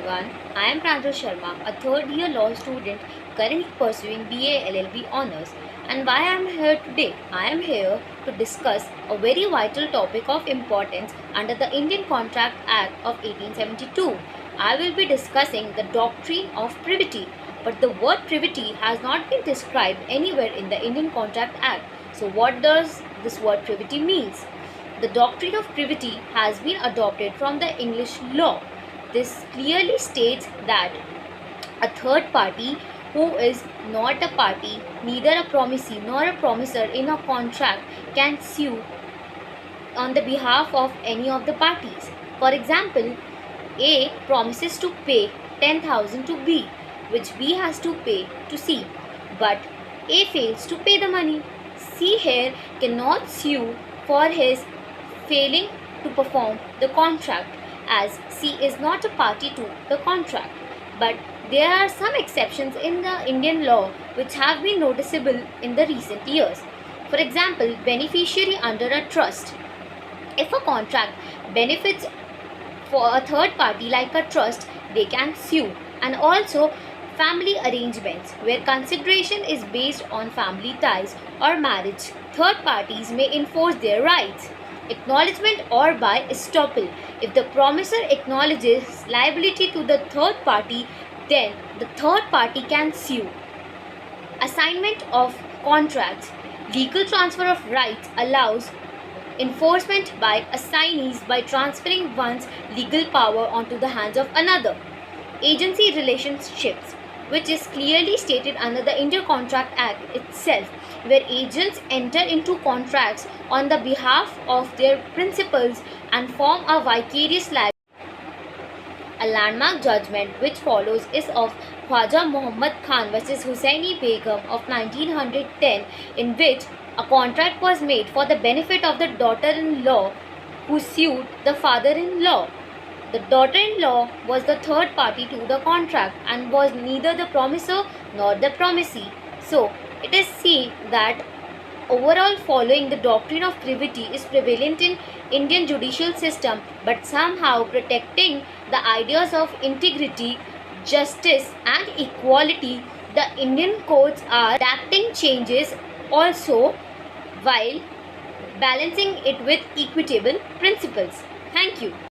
everyone. I am Pranjal Sharma, a third year law student currently pursuing BA LLB honors. And why I am here today? I am here to discuss a very vital topic of importance under the Indian Contract Act of 1872. I will be discussing the doctrine of privity, but the word privity has not been described anywhere in the Indian Contract Act. So what does this word privity means? The doctrine of privity has been adopted from the English law. This clearly states that a third party who is not a party, neither a promisee nor a promiser in a contract, can sue on the behalf of any of the parties. For example, A promises to pay 10,000 to B, which B has to pay to C, but A fails to pay the money. C here cannot sue for his failing to perform the contract, as C is not a party to the contract. But there are some exceptions in the Indian law which have been noticeable in the recent years. For example, beneficiary under a trust. If a contract benefits for a third party like a trust, they can sue. And also family arrangements where consideration is based on family ties or marriage, third parties may enforce their rights. Acknowledgement or by estoppel. If the promisor acknowledges liability to the third party, then the third party can sue. Assignment of contracts. Legal transfer of rights allows enforcement by assignees by transferring one's legal power onto the hands of another. Agency relationships, which is clearly stated under the Indian Contract Act itself, where agents enter into contracts on the behalf of their principals and form a vicarious liability. A landmark judgment which follows is of Khwaja Muhammad Khan vs. Hussaini Begum of 1910, in which a contract was made for the benefit of the daughter-in-law who sued the father-in-law. The daughter-in-law was the third party to the contract and was neither the promisor nor the promisee. So, it is seen that overall following the doctrine of privity is prevalent in Indian judicial system, but somehow protecting the ideas of integrity, justice and equality, the Indian courts are adapting changes also while balancing it with equitable principles. Thank you.